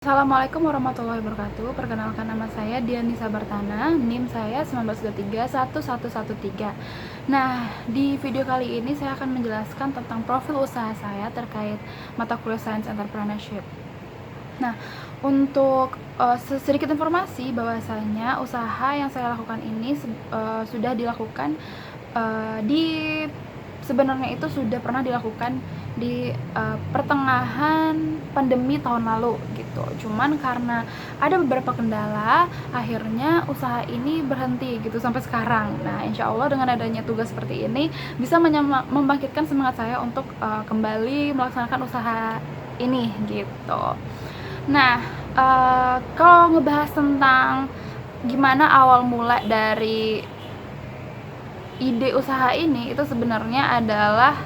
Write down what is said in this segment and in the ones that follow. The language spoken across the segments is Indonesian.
Assalamualaikum warahmatullahi wabarakatuh. Perkenalkan, nama saya Dianisa Bartana, NIM saya 19231113. Nah, di video kali ini saya akan menjelaskan tentang profil usaha saya terkait mata kuliah Science Entrepreneurship. Nah, untuk sedikit informasi bahwasanya usaha yang saya lakukan ini sudah dilakukan sebenarnya itu sudah pernah dilakukan di pertengahan pandemi tahun lalu gitu. Cuman karena ada beberapa kendala, akhirnya usaha ini berhenti gitu sampai sekarang. Nah, insya Allah dengan adanya tugas seperti ini bisa membangkitkan semangat saya untuk kembali melaksanakan usaha ini gitu. Nah, kalau ngebahas tentang gimana awal mula dari ide usaha ini, itu sebenarnya adalah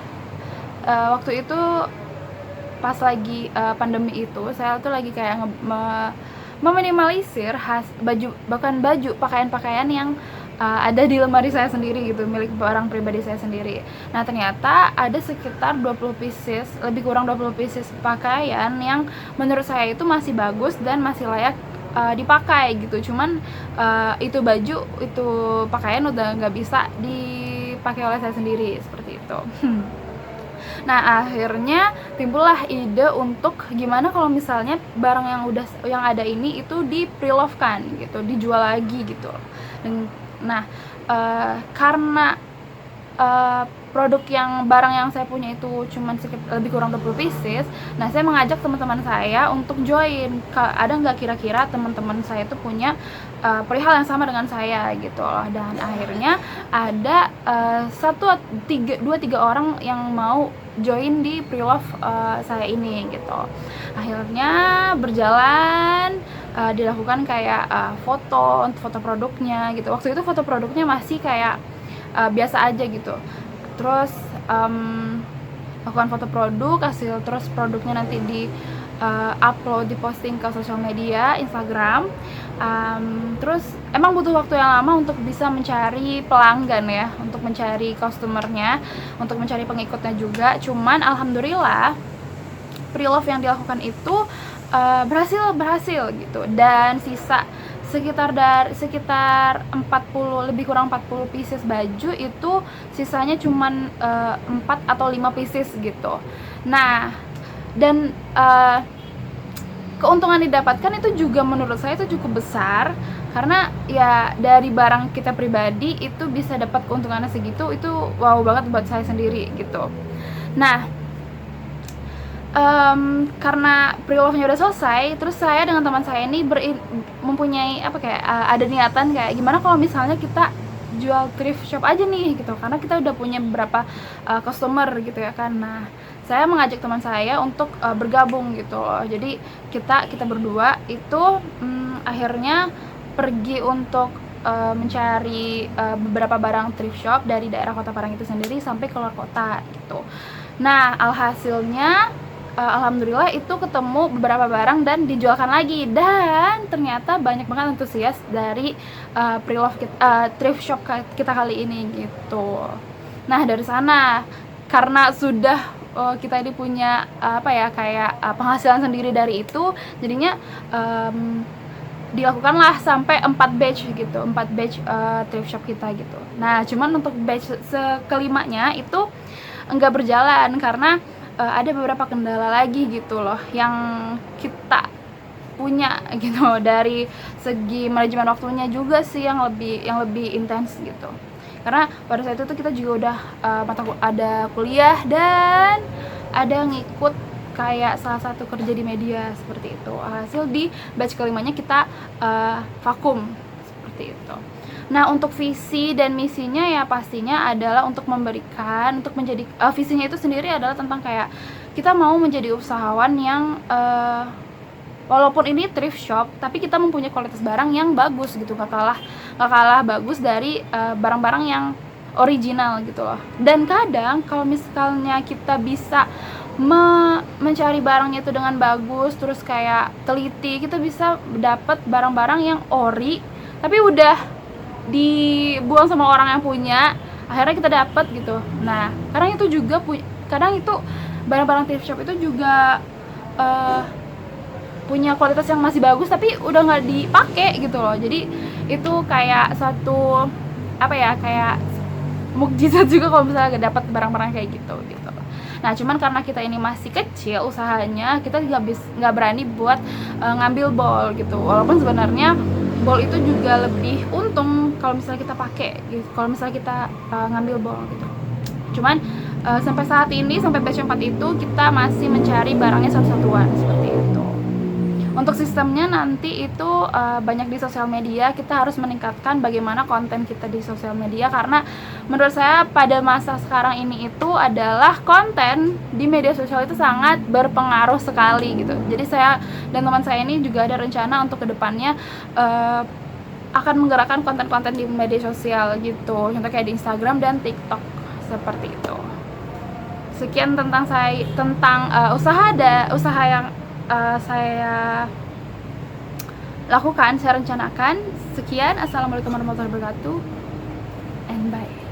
waktu itu pas lagi pandemi itu saya tuh lagi kayak meminimalisir pakaian-pakaian yang ada di lemari saya sendiri gitu, milik barang pribadi saya sendiri. Nah, ternyata ada sekitar 20 pieces, lebih kurang 20 pieces pakaian yang menurut saya itu masih bagus dan masih layak dipakai gitu. Cuman itu baju, itu pakaian udah nggak bisa dipakai oleh saya sendiri, seperti itu. Nah, akhirnya timbullah ide untuk gimana kalau misalnya barang yang ada ini itu di pre-love-kan gitu, dijual lagi gitu. Nah, karena barang yang saya punya itu cuma lebih kurang 20 pieces. Nah, saya mengajak teman-teman saya untuk join. Ada nggak kira-kira teman-teman saya itu punya perihal yang sama dengan saya gitu loh. Dan akhirnya ada 2-3 orang yang mau join di pre-love saya ini gitu. Akhirnya berjalan, dilakukan kayak foto produknya gitu. Waktu itu foto produknya masih kayak biasa aja gitu. Terus lakukan foto produk, terus produknya nanti di upload, diposting ke sosial media, Instagram. Terus emang butuh waktu yang lama untuk bisa mencari pelanggan ya, untuk mencari customernya, untuk mencari pengikutnya juga. Cuman alhamdulillah pre-love yang dilakukan itu berhasil gitu. Dan sekitar 40, lebih kurang 40 pieces baju itu sisanya cuman 4 atau 5 pieces gitu. Nah, dan keuntungan didapatkan itu juga menurut saya itu cukup besar, karena ya dari barang kita pribadi itu bisa dapat keuntungannya segitu, itu wow banget buat saya sendiri gitu. Nah, karena pre-love-nya udah selesai, terus saya dengan teman saya ini mempunyai ada niatan kayak gimana kalau misalnya kita jual thrift shop aja nih gitu, karena kita udah punya beberapa customer gitu ya kan. Nah, saya mengajak teman saya untuk bergabung gitu loh. Jadi kita berdua itu akhirnya pergi untuk mencari beberapa barang thrift shop dari daerah Kota Parang itu sendiri sampai keluar kota gitu. Nah, alhasilnya alhamdulillah itu ketemu beberapa barang dan dijualkan lagi, dan ternyata banyak banget antusias dari pre-love thrift shop kita kali ini gitu. Nah, dari sana karena sudah kita ini punya kayak penghasilan sendiri dari itu, jadinya dilakukanlah sampai 4 batch gitu, 4 batch thrift shop kita gitu. Nah, cuman untuk batch kelimanya itu enggak berjalan karena ada beberapa kendala lagi gitu loh yang kita punya gitu, dari segi manajemen waktunya juga sih yang lebih intens gitu. Karena pada saat itu kita juga udah ada kuliah dan ada ngikut kayak salah satu kerja di media seperti itu. Hasil di batch kelimanya kita vakum seperti itu. Nah, untuk visi dan misinya ya pastinya adalah untuk memberikan, untuk menjadi visinya itu sendiri adalah tentang kayak kita mau menjadi usahawan yang walaupun ini thrift shop, tapi kita mempunyai kualitas barang yang bagus gitu, gak kalah bagus dari barang-barang yang original gitu loh. Dan kadang kalau misalnya kita bisa mencari barangnya itu dengan bagus, terus kayak teliti, kita bisa dapat barang-barang yang ori tapi udah dibuang sama orang yang punya, akhirnya kita dapat gitu. Nah, kadang itu barang-barang thrift shop itu juga punya kualitas yang masih bagus tapi udah nggak dipakai gitu loh. Jadi itu kayak satu apa ya, kayak mukjizat juga kalau misalnya dapat barang-barang kayak gitu gitu. Nah cuman karena kita ini masih kecil usahanya, kita nggak berani buat ngambil ball gitu, walaupun sebenarnya ball itu juga lebih untung kalau misalnya kita pakai gitu, kalau misalnya kita ngambil ball gitu. Cuman sampai saat ini, sampai batch 4 itu kita masih mencari barangnya satu-satuan seperti itu. Untuk sistemnya nanti itu banyak di sosial media. Kita harus meningkatkan bagaimana konten kita di sosial media, karena menurut saya pada masa sekarang ini itu adalah konten di media sosial itu sangat berpengaruh sekali gitu. Jadi saya dan teman saya ini juga ada rencana untuk kedepannya akan menggerakkan konten-konten di media sosial gitu, contoh kayak di Instagram dan TikTok seperti itu. Sekian tentang usaha yang saya lakukan, saya rencanakan. Sekian, assalamualaikum warahmatullahi wabarakatuh, and bye.